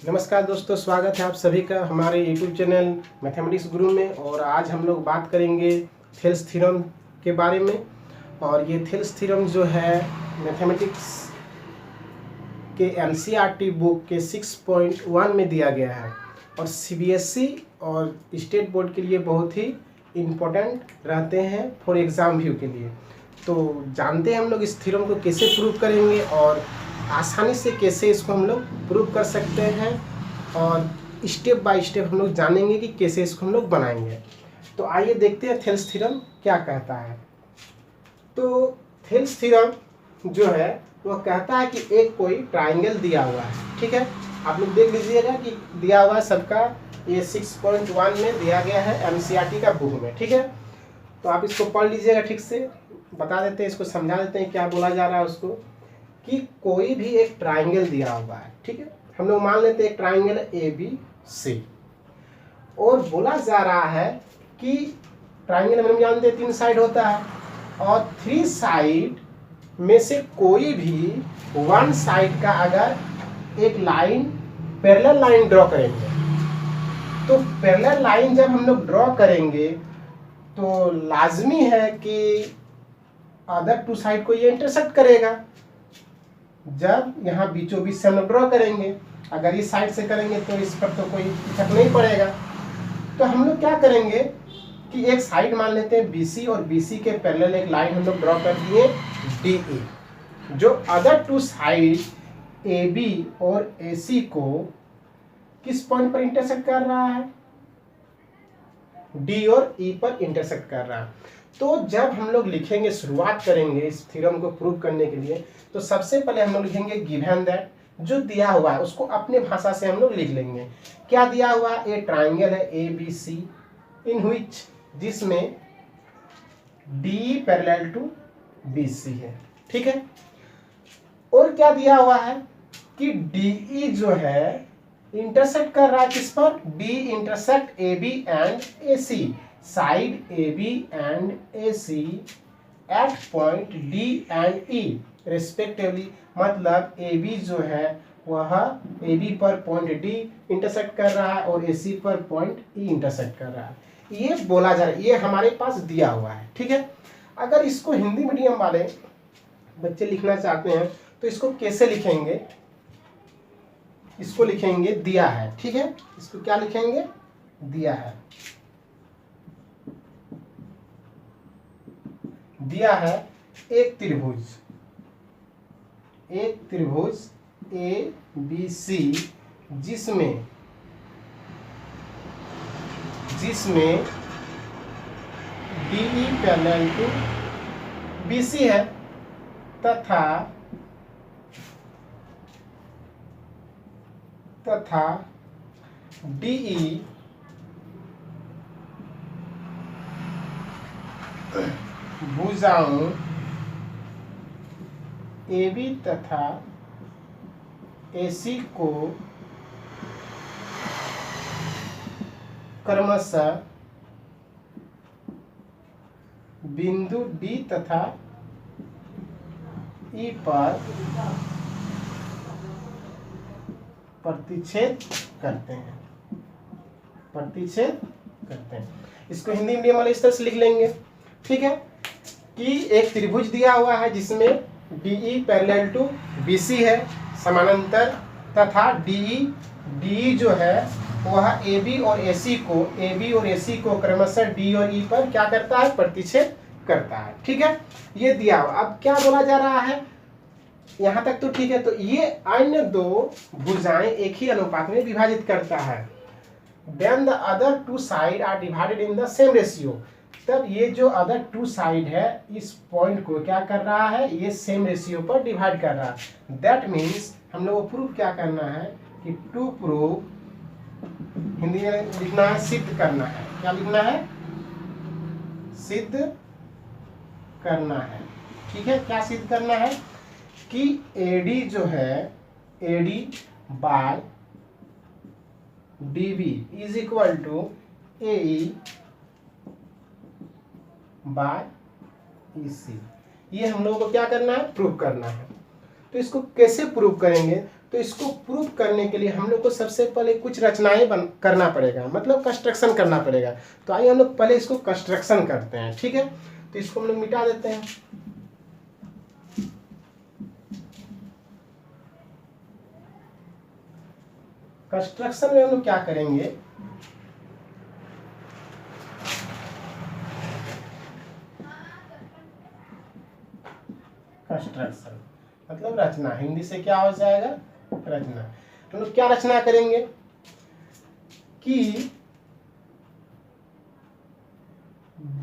नमस्कार दोस्तों, स्वागत है आप सभी का हमारे YouTube चैनल मैथमेटिक्स गुरु में। और आज हम लोग बात करेंगे थेल्स थ्योरम के बारे में। और ये थेल्स थ्योरम जो है मैथमेटिक्स के NCERT बुक के 6.1 में दिया गया है और CBSE और स्टेट बोर्ड के लिए बहुत ही इम्पोर्टेंट रहते हैं फॉर एग्ज़ाम व्यू के लिए। तो जानते हैं हम लोग इस थ्योरम को कैसे प्रूव करेंगे और आसानी से कैसे इसको हम लोग प्रूव कर सकते हैं, और स्टेप बाय स्टेप हम लोग जानेंगे कि कैसे इसको हम लोग बनाएंगे। तो आइए देखते हैं थेल्स थ्योरम क्या कहता है। तो थेल्स थ्योरम जो है वो कहता है कि एक कोई ट्राइंगल दिया हुआ है, ठीक है। आप लोग देख लीजिएगा कि दिया हुआ है सबका, ये 6.1 में दिया गया है NCERT का बुक में, ठीक है। तो आप इसको पढ़ लीजिएगा ठीक से, बता देते हैं, इसको समझा देते हैं क्या बोला जा रहा है उसको। कि कोई भी एक ट्राइंगल दिया हुआ है, ठीक है। हम लोग मान लेते हैं एक ट्राइंगल ABC, और बोला जा रहा है कि ट्राइंगल हम जानते हैं 3 साइड होता है, और 3 साइड में से कोई भी 1 साइड का अगर एक लाइन पैरेलल लाइन ड्रॉ करेंगे, तो पैरेलल लाइन जब हम लोग ड्रॉ करेंगे तो लाजमी है कि अदर 2 साइड को ये इंटरसेक्ट करेगा। जब यहाँ बीचों बीच से हम लोग ड्रॉ करेंगे, अगर इस साइड से करेंगे तो इस पर तो कोई इफेक्ट नहीं पड़ेगा। तो हम लोग क्या करेंगे कि एक साइड मान लेते हैं BC, और BC के पैरेलल एक लाइन हम लोग ड्रॉ कर दिए DE, जो अदर 2 साइड AB और AC को किस पॉइंट पर इंटरसेक्ट कर रहा है? D और E पर इंटरसेक्ट कर रहा है। तो जब हम लोग लिखेंगे, शुरुआत करेंगे इस थ्योरम को प्रूव करने के लिए, तो सबसे पहले हम लोग लिखेंगे गिवन दैट, जो दिया हुआ है उसको अपने भाषा से हम लोग लिख लेंगे। क्या दिया हुआ है? एक ट्राइंगल है ABC इन विच, जिसमें D पैरेलल टू BC है, ठीक है। और क्या दिया हुआ है कि DE जो है इंटरसेक्ट कर रहा है किस पर? D intersect AB and AC, side AB and AC at point D and E respectively. मतलब AB जो है वह AB पर पॉइंट D इंटरसेक्ट कर रहा है और AC पर पॉइंट E इंटरसेक्ट कर रहा है। ये बोला जा रहा है, ये हमारे पास दिया हुआ है, ठीक है। अगर इसको हिंदी मीडियम वाले बच्चे लिखना चाहते हैं तो इसको कैसे लिखेंगे? इसको लिखेंगे दिया है, ठीक है। इसको क्या लिखेंगे? दिया है। दिया है एक त्रिभुज ABC, जिसमें DE पैरेलल टू BC है, तथा DE भुजाओं AB तथा AC को क्रमशः बिंदु D तथा E पर प्रतिच्छेद करते हैं। इसको हिंदी मीडियम वाले इस तरह से लिख लेंगे, ठीक है। कि एक त्रिभुज दिया हुआ है जिसमें DE पैरेलल टू BC है समानांतर, तथा DE जो है वह AB और AC को क्रमशः D और E पर क्या करता है? प्रतिच्छेद करता है, ठीक है। ये दिया हुआ। अब क्या बोला जा रहा है? यहाँ तक तो ठीक है। तो ये अन्य 2 भुजाएं एक ही अनुपात में विभाजित करता है। Then the other 2 sides are divided in the same ratio। तब ये जो अदर 2 साइड है इस पॉइंट को क्या कर रहा है? ये सेम रेशियो पर डिवाइड कर रहा है। दैट मीन्स हम लोग को प्रूव क्या करना है कि टू प्रूव, हिंदी में लिखना है सिद्ध करना है। क्या लिखना है? सिद्ध करना है, ठीक है। क्या सिद्ध करना है? कि AD जो है AD by DB is equal to AE by EC। ये हम लोगों को क्या करना है? प्रूव करना है। तो इसको कैसे प्रूव करेंगे? तो इसको प्रूव करने के लिए हम लोग को सबसे पहले कुछ रचनाएं करना पड़ेगा, मतलब कंस्ट्रक्शन करना पड़ेगा। तो आइए हम लोग पहले इसको कंस्ट्रक्शन करते हैं, ठीक है। तो इसको हम लोग मिटा देते हैं। कंस्ट्रक्शन में हम लोग क्या करेंगे, कंस्ट्रक्शन मतलब रचना, हिंदी से क्या हो जाएगा? रचना। हम लोग क्या रचना करेंगे कि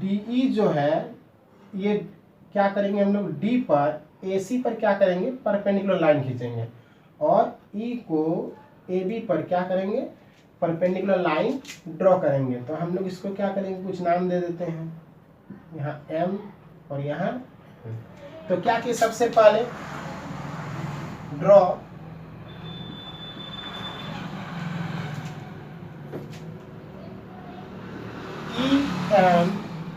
DE जो है ये क्या करेंगे हम लोग, D पर AC पर क्या करेंगे, परपेंडिकुलर लाइन खींचेंगे, और E को AB पर क्या करेंगे, परपेंडिकुलर लाइन ड्रॉ करेंगे। तो हम लोग इसको क्या करेंगे, कुछ नाम दे देते हैं, यहाँ M और यहाँ। तो क्या किए, सबसे पहले draw EM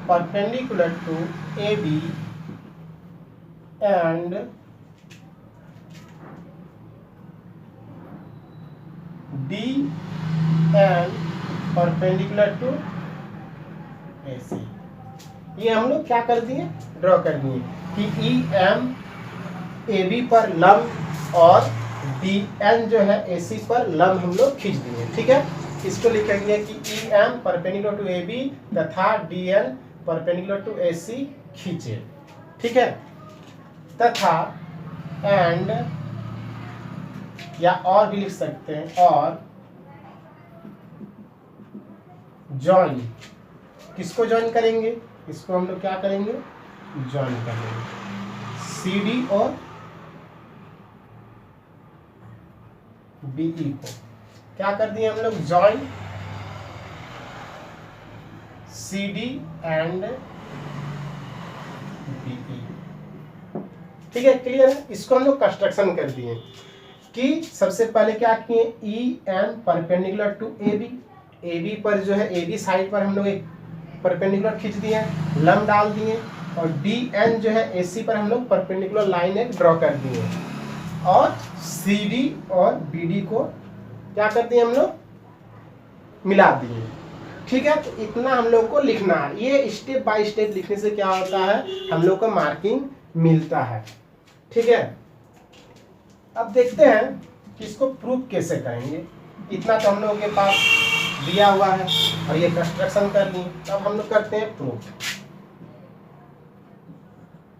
perpendicular to AB and DM perpendicular to AC। ये हम लोग क्या कर दिए, ड्रॉ कर दिए कि EM AB पर लंब और DN जो है AC पर लंब हम लोग खींच दिए, ठीक है। इसको लिखेंगे कि EM परपेंडिकुलर टू AB तथा DN परपेंडिकुलर टू AC खींचे, ठीक है। तथा एंड, या और भी लिख सकते हैं, और जॉइन। किसको जॉइन करेंगे, इसको हम लोग क्या करेंगे, जॉइन करेंगे CD और BE को। क्या कर दिए हम लोग, जॉइन CD एंड BE, ठीक है, क्लियर है। इसको हम लोग कंस्ट्रक्शन कर दिए कि सबसे पहले क्या किए, EM परपेंडिकुलर टू AB पर जो है AB साइड पर हम लोग एक परपेंडिकुलर खींच दिए, लंब डाल दिए, और DN जो है AC पर हम लोग परपेंडिकुलर लाइन एक ड्रॉ कर दिए, और CD और BD को क्या कर दिए हम लोग, मिला दिए, ठीक है। तो इतना हम लोग को लिखना है। ये स्टेप बाय स्टेप लिखने से क्या होता है, हम लोग को मार्किंग मिलता है, ठीक है। अब देखते हैं कि इसको प्रूफ कैसे करेंगे। इतना तो हम लोगों के पास दिया हुआ है और ये कंस्ट्रक्शन कर ली। अब हम लोग करते हैं प्रूफ।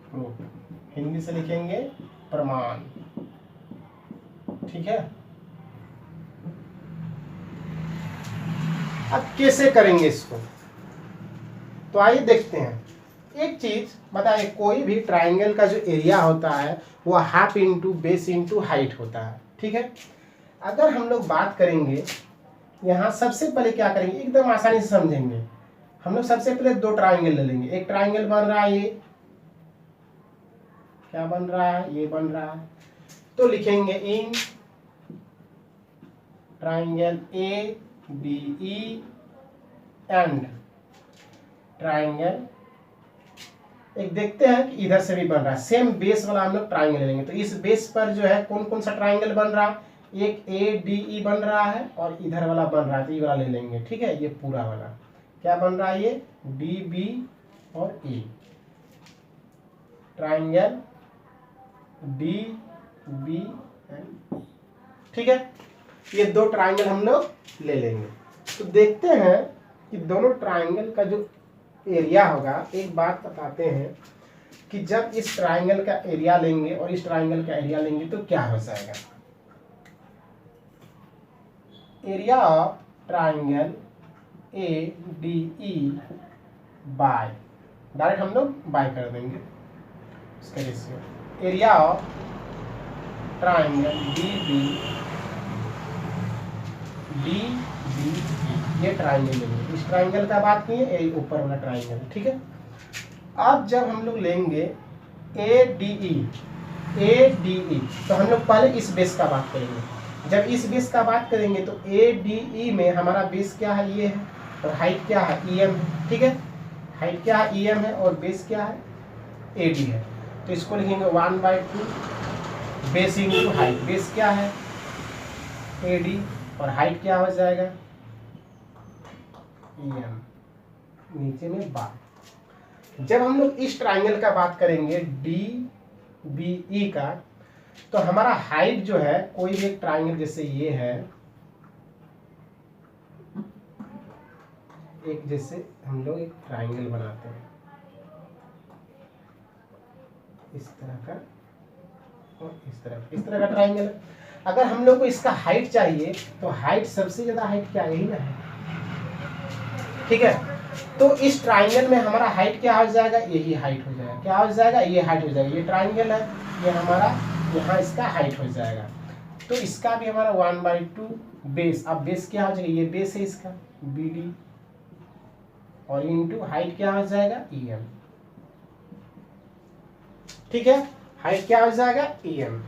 प्रूफ हिंदी से लिखेंगे प्रमाण, ठीक है। अब कैसे करेंगे इसको, तो आइए देखते हैं। एक चीज बताइए, कोई भी ट्राइंगल का जो एरिया होता है वो half into base into height होता है, ठीक है। अगर हम लोग बात करेंगे यहाँ, सबसे पहले क्या करेंगे, एकदम आसानी से समझेंगे। हम लोग सबसे पहले दो ट्राइंगल ले लेंगे। एक ट्राइंगल बन रहा है, ये क्या बन रहा है, ये बन रहा है। तो लिखेंगे in triangle ADE and triangle, एक देखते हैं कि इधर से भी बन रहा है, सेम बेस वाला हम लोग ट्राइंगल ले लेंगे। तो इस बेस पर जो है कौन कौन सा ट्राइंगल बन रहा है, एक ADE बन रहा है और इधर वाला बन रहा है, तो ये वाला ले लेंगे, ठीक है। ये पूरा वाला क्या बन रहा है, ये DB और E, triangle DB and E, ठीक है। ये दो ट्राइंगल हम लोग ले लेंगे। तो देखते हैं कि दोनों ट्राइंगल का जो एरिया होगा, एक बात बताते हैं कि जब इस ट्राइंगल का एरिया लेंगे और इस ट्राइंगल का एरिया लेंगे तो क्या हो जाएगा। Area of triangle ADE by, direct हम लोग बाय कर देंगे इसका ratio. Area of triangle DBE, ये ट्राइंगल लेंगे। इस ट्राइंगल का बात किए, ये ऊपर वाला ट्राइंगल, ठीक है। अब जब हम लोग लेंगे ADE, तो हम लोग पहले इस बेस का बात करेंगे। जब इस बेस का बात करेंगे तो ADE में हमारा बेस क्या है, ये है, और हाइट क्या है, EM है, ठीक है। हाइट क्या है, EM है, और बेस क्या है, AD है। तो इसको लिखेंगे 1/2 बेस इंटू हाइट। बेस क्या है AD और हाइट क्या हो जाएगा EM, नीचे में बार। जब हम लोग इस ट्राइंगल का बात करेंगे DBE का, तो हमारा हाइट जो है, कोई भी एक ट्राइंगल जैसे ये है, एक जैसे हम लोग एक ट्राइंगल बनाते हैं इस तरह का और इस तरह का ट्राइंगल है। अगर हम लोग को इसका हाइट चाहिए तो हाइट, सबसे ज्यादा हाइट क्या, यही ना है, ठीक है। तो इस ट्राइंगल में हमारा हाइट क्या हो जाएगा, यही हाइट हो जाएगा। क्या हो जाएगा, ये हाइट हो जाएगा। ये ट्राइंगल है, ये हमारा यहाँ इसका हाइट हो जाएगा। तो इसका भी हमारा 1/2 बेस। अब बेस क्या हो जाएगा, ये बेस है इसका BD और इंटू हाइट क्या हो जाएगा EM, ठीक है। हाइट क्या हो जाएगा EM।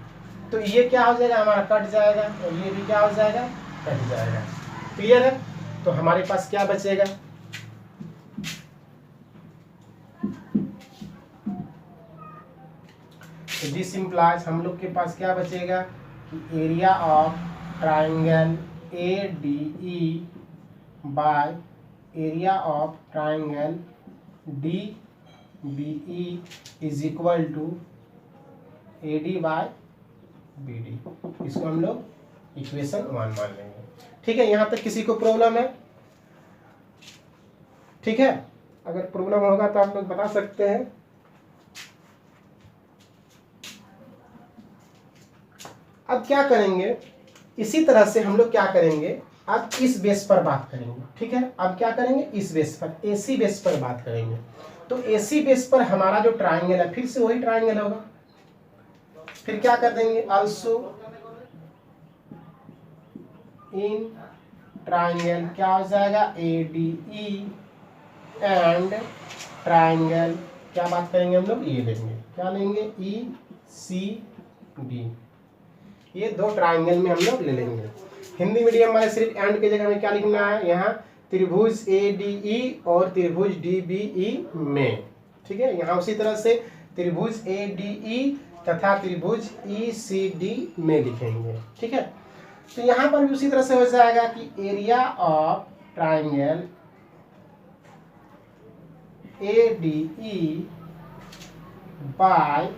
तो ये क्या हो जाएगा, हमारा कट जाएगा और ये भी क्या हो जाएगा, कट जाएगा। क्लियर है। तो हमारे पास क्या बचेगा, तो दिस इंप्लाइज, हम लोग के पास क्या बचेगा कि area of triangle ADE by area of triangle DBE is equal to AD by BD। इसको हम लोग इक्वेशन 1 मान लेंगे, ठीक है। यहां तक किसी को प्रॉब्लम है, ठीक है। अगर प्रॉब्लम होगा तो आप लोग बता सकते हैं। अब क्या करेंगे, इसी तरह से हम लोग क्या करेंगे, अब इस बेस पर बात करेंगे, ठीक है। अब क्या करेंगे, इस बेस पर, AC बेस पर बात करेंगे। तो AC बेस पर हमारा जो ट्राइंगल है, फिर से वही ट्राइंगल होगा। फिर क्या कर देंगे, आल्सो इन ट्राइंगल क्या हो जाएगा ADE एंड ट्राइंगल, क्या बात करेंगे हम लोग, ये लेंगे, क्या लेंगे ECD। ये दो ट्राइंगल में हम लोग ले लेंगे। हिंदी मीडियम वाले सिर्फ एंड के जगह में क्या लिखना है, यहाँ त्रिभुज ADE और त्रिभुज DBE में, ठीक है। यहाँ उसी तरह से त्रिभुज ADE तथा त्रिभुज ECD में लिखेंगे, ठीक है। तो यहाँ पर भी उसी तरह से हो जाएगा कि area of triangle ADE by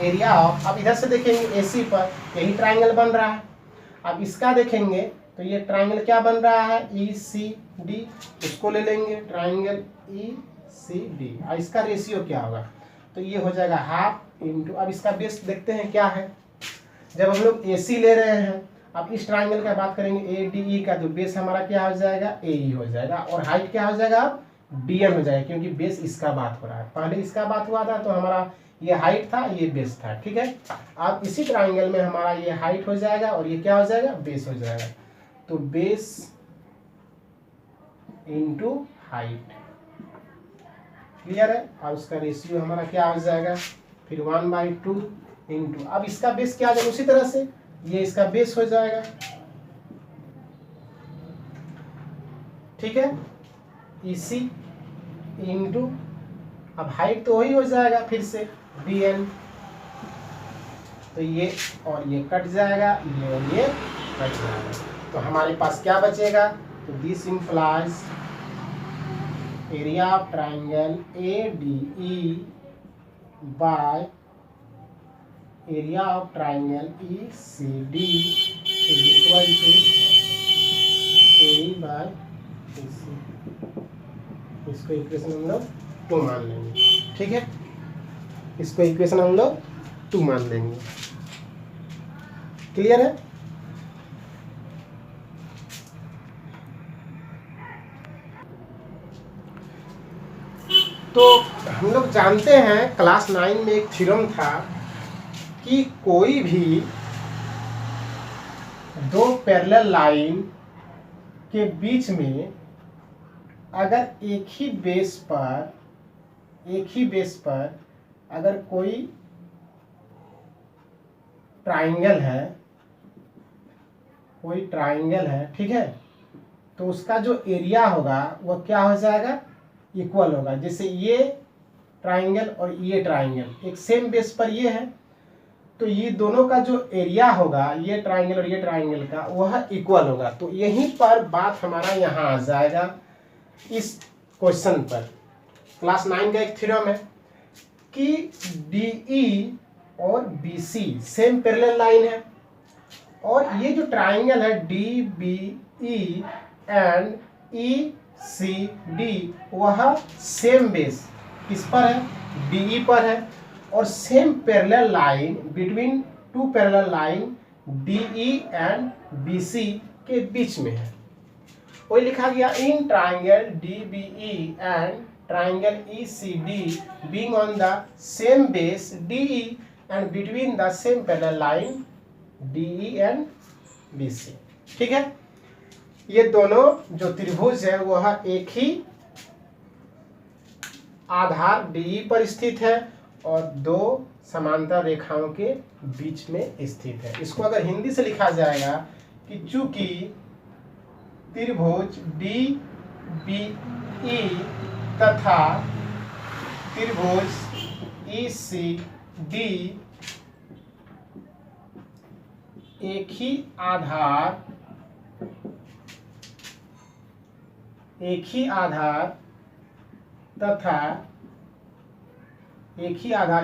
area of, अब इधर से देखेंगे AC पर यही ट्राइंगल बन रहा है। अब इसका देखेंगे तो ये ट्राइंगल क्या बन रहा है ECD, उसको ले लेंगे ट्राइंगल ECD और इसका रेशियो क्या होगा, तो ये हो जाएगा हाफ इंटू, अब इसका बेस देखते हैं क्या है। जब हम लोग AC ले रहे हैं, अब इस ट्राइंगल का बात करेंगे ADE का, तो बेस हमारा क्या हो जाएगा AE हो जाएगा और हाइट क्या हो जाएगा अब DM हो जाएगा, क्योंकि बेस इसका बात हो रहा है। पहले इसका बात हुआ था तो हमारा ये हाइट था, ये बेस था, ठीक है। अब इसी ट्राइंगल में हमारा ये हाइट हो जाएगा और ये क्या हो जाएगा, बेस हो जाएगा। तो बेस इंटू हाइट, क्लियर है। और उसका रेशियो हमारा क्या हो जाएगा, फिर 1/2 इंटू, अब इसका बेस क्या हो जाएगा, उसी तरह से ये इसका बेस हो जाएगा, ठीक है, EC इंटू, अब हाइट तो वही हो जाएगा फिर से BN, तो ये और ये कट जाएगा, ये और ये कट जाएगा। तो हमारे पास क्या बचेगा, तो this implies area of triangle ADE by area of triangle ECD is equal to AE by EC। इसको इक्वेशन हम लोग 2 मान लेंगे, ठीक है। इसको इक्वेशन हम लोग 2 मान लेंगे, क्लियर है। तो हम लोग जानते हैं क्लास 9 में एक थ्योरम था कि कोई भी दो पैरेलल लाइन के बीच में अगर एक ही बेस पर अगर कोई ट्राइंगल है, ठीक है, तो उसका जो एरिया होगा वह क्या हो जाएगा, इक्वल होगा। जैसे ये ट्राइंगल और ये ट्राइंगल एक सेम बेस पर ये है, तो ये दोनों का जो एरिया होगा, ये ट्राइंगल और ये ट्राइंगल का, वह इक्वल होगा। तो यहीं पर बात हमारा यहाँ आ जाएगा इस क्वेश्चन पर। क्लास 9 का एक थ्योरम है कि DE और BC सेम पैरेलल लाइन है, और ये जो ट्राइंगल है DBE एंड ECD वह सेम बेस किस पर है, DE पर है, और same parallel line between two parallel line DE and BC के बीच में है। वही लिखा गया in triangle DBE and triangle ECD being on the same base DE and between the same parallel line DE and BC। ठीक है, ये दोनों जो त्रिभुज है वह एक ही आधार DE पर स्थित है और दो समांतर रेखाओं के बीच में स्थित है। इसको अगर हिंदी से लिखा जाएगा कि चूंकि त्रिभुज DBE तथा त्रिभुज ECD एक ही आधार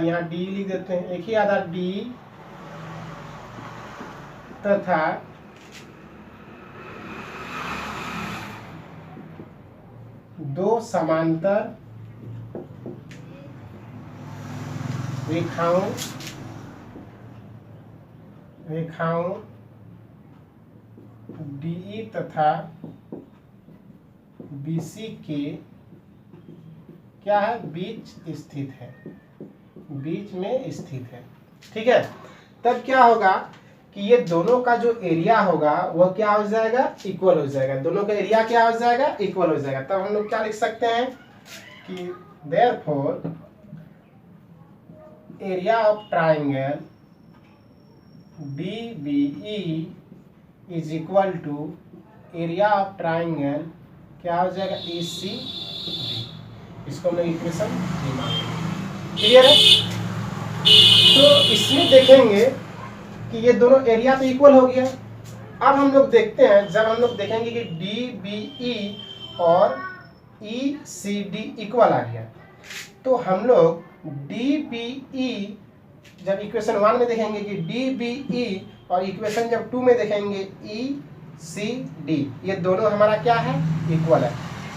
यहाँ D लिख देते हैं, एक ही आधार D तथा दो समांतर रेखाओं DE तथा BC के क्या है, बीच में स्थित है। ठीक है, तब क्या होगा कि ये दोनों का जो एरिया होगा वह क्या हो जाएगा, इक्वल हो जाएगा। दोनों का एरिया क्या हो जाएगा, इक्वल हो जाएगा। तब हम लोग क्या लिख सकते हैं कि therefore area of triangle DBE is equal to area of triangle क्या हो जाएगा, ECD। इसको हम लोग इक्वेशन क्लियर है। तो इसमें देखेंगे कि ये दोनों एरिया तो इक्वल हो गया। अब हम लोग देखते हैं, जब हम लोग देखेंगे कि DBE और ECD इक्वल आ गया, तो हम लोग DBE जब इक्वेशन 1 में देखेंगे कि DBE और इक्वेशन जब 2 में देखेंगे ECD, ये दोनों हमारा क्या है, इक्वल है।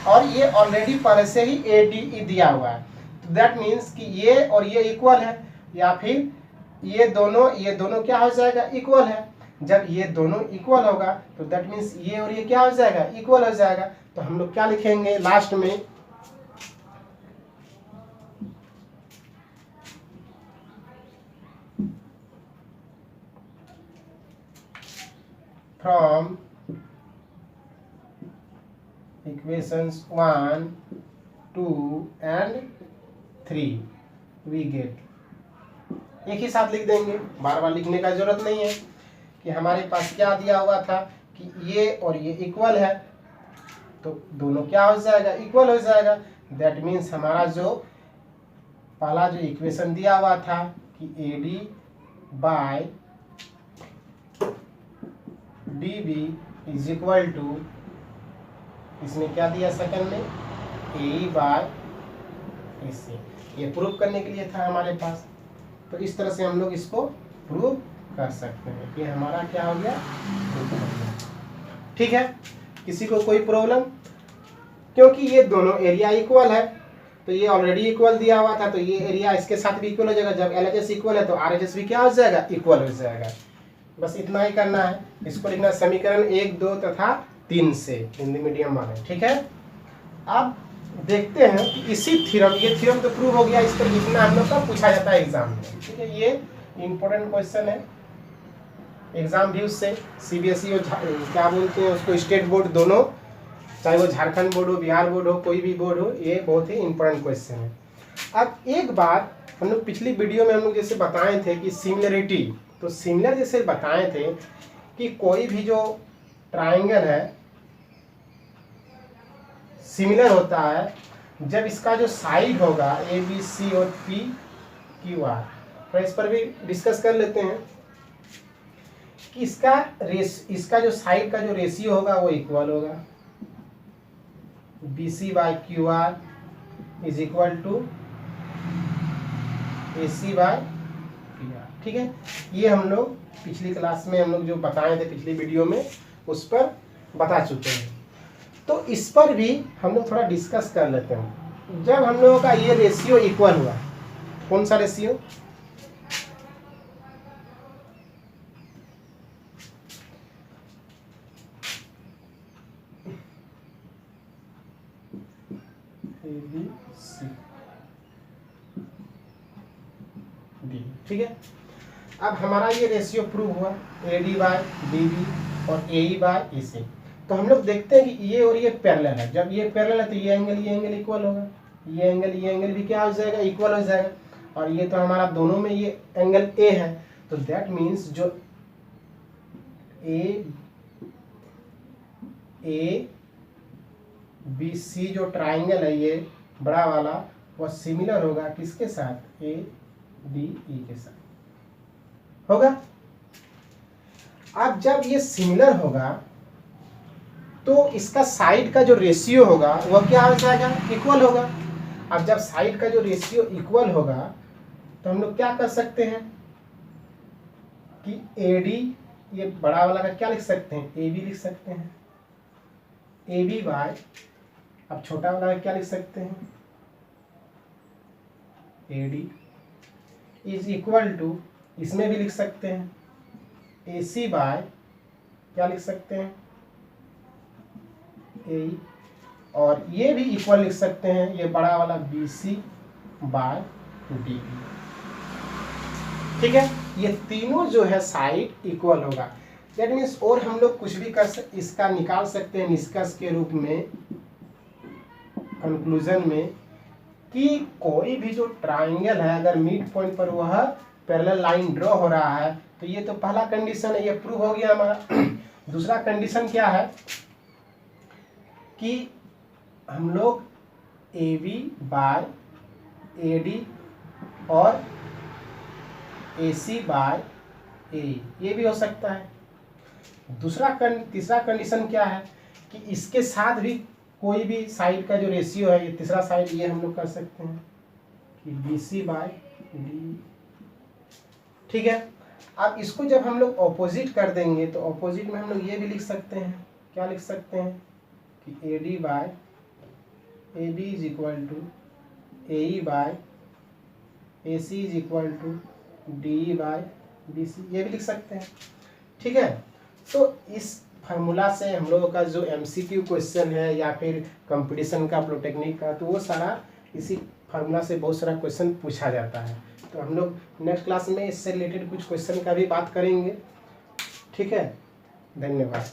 और ये ऑलरेडी पहले से ही ADE दिया हुआ है, तो दैट मीन्स कि ये और ये इक्वल है, या फिर ये दोनों क्या हो जाएगा, इक्वल है। जब ये दोनों इक्वल होगा तो दैट मीन्स ये और ये क्या हो जाएगा, इक्वल हो जाएगा। तो हम लोग क्या लिखेंगे लास्ट में, from equations 1, 2 and 3 we get, एक ही साथ लिख देंगे, बार बार लिखने का जरूरत नहीं है कि हमारे पास क्या दिया हुआ था कि ये और ये इक्वल है, तो दोनों क्या हो जाएगा, इक्वल हो जाएगा। दैट मीन्स हमारा जो पहला जो इक्वेशन दिया हुआ था कि AD by DB is equal to, इसमें क्या दिया सेकंड में, AE बाय AC, ये प्रूव करने के लिए था हमारे पास। तो इस तरह से हम लोग इसको प्रूव कर सकते हैं कि हमारा क्या हो गया, प्रूव हो गया। ठीक है, किसी को कोई प्रॉब्लम, क्योंकि ये दोनों एरिया इक्वल है, तो ये ऑलरेडी इक्वल दिया हुआ था, तो ये एरिया इसके साथ भी इक्वल हो जाएगा। जब LHS इक्वल है तो RHS भी क्या हो जाएगा, इक्वल हो जाएगा। बस इतना ही करना है। इसको लिखना समीकरण 1, 2 तथा 3 से, हिंदी मीडियम वाले। ठीक है, अब देखते हैं कि इसी थ्योरम, ये थ्योरम तो प्रूव हो गया, इस पर लिखना हम लोग का पूछा जाता है एग्जाम में। ठीक है, ये इंपॉर्टेंट क्वेश्चन है एग्जाम व्यूज से। CBSE और क्या बोलते हैं उसको, स्टेट बोर्ड दोनों, चाहे वो झारखंड बोर्ड हो, बिहार बोर्ड हो, कोई भी बोर्ड हो, ये बहुत ही इंपॉर्टेंट क्वेश्चन है। अब एक बात हम लोग पिछली वीडियो में हम लोग जैसे बताए थे कि सिमिलरिटी, तो सिमिलर जैसे बताए थे कि कोई भी जो ट्राइंगल है सिमिलर होता है जब इसका जो साइड होगा ABC और PQR थोड़ा इस पर भी डिस्कस कर लेते हैं कि इसका जो साइड का जो रेशियो होगा वो इक्वल होगा, BC by QR is equal to AC by PR। ठीक है, ये हम लोग पिछली क्लास में हम लोग जो बताए थे पिछली वीडियो में उस पर बता चुके हैं। तो इस पर भी हम लोग थोड़ा डिस्कस कर लेते हैं। जब हम लोगों का ये रेशियो इक्वल हुआ, कौन सा रेशियो, ABC D, ठीक है। अब हमारा ये रेशियो प्रूव हुआ AD बाय DB और AE बाय EC। तो हम लोग देखते हैं कि ये और ये पैरेलल है। जब ये पैरेलल है तो ये एंगल इक्वल होगा, ये एंगल भी क्या हो जाएगा, इक्वल हो जाएगा। और ये तो हमारा दोनों में ये एंगल A है, तो दैट मीन्स जो ABC जो ट्राइंगल है ये बड़ा वाला, वो सिमिलर होगा किसके साथ, ADE के साथ होगा। अब जब ये सिमिलर होगा तो इसका साइड का जो रेशियो होगा वो क्या हो जाएगा, इक्वल होगा। अब जब साइड का जो रेशियो इक्वल होगा तो हम लोग क्या कर सकते हैं कि AD, ये बड़ा वाला का क्या लिख सकते हैं, AB लिख सकते हैं, AB बाय, अब छोटा वाला का क्या लिख सकते हैं, AD इज इक्वल टू, इसमें भी लिख सकते हैं AC बाय, क्या लिख सकते हैं, AE, और ये भी इक्वल लिख सकते हैं, ये बड़ा वाला BC बाय DE। ठीक है, ये तीनों जो है साइड इक्वल होगा। दैट मीन्स और हम लोग कुछ भी इसका निकाल सकते हैं निष्कर्ष के रूप में, कंक्लूजन में, कि कोई भी जो ट्राइंगल है अगर मिड पॉइंट पर वह पैरेलल लाइन ड्रॉ हो रहा है तो ये तो पहला कंडीशन है, ये प्रूव हो गया हमारा। दूसरा कंडीशन क्या है कि हम लोग AB बाय AD और AC बाय AE, ये भी हो सकता है। तीसरा कंडीशन क्या है कि इसके साथ भी कोई भी साइड का जो रेशियो है, ये तीसरा साइड ये हम लोग कर सकते हैं कि BC बाय D। ठीक है, अब इसको जब हम लोग ऑपोजिट कर देंगे तो ऑपोजिट में हम लोग ये भी लिख सकते हैं, क्या लिख सकते हैं कि AD by AB is equal to AE by AC is equal to DE by BC, ये भी लिख सकते हैं। ठीक है, तो इस फार्मूला से हम लोगों का जो MCQ क्वेश्चन है या फिर कंपटीशन का पॉलिटेक्निक का, तो वो सारा इसी फार्मूला से बहुत सारा क्वेश्चन पूछा जाता है। तो हम लोग नेक्स्ट क्लास में इससे रिलेटेड कुछ क्वेश्चन का भी बात करेंगे। ठीक है, धन्यवाद।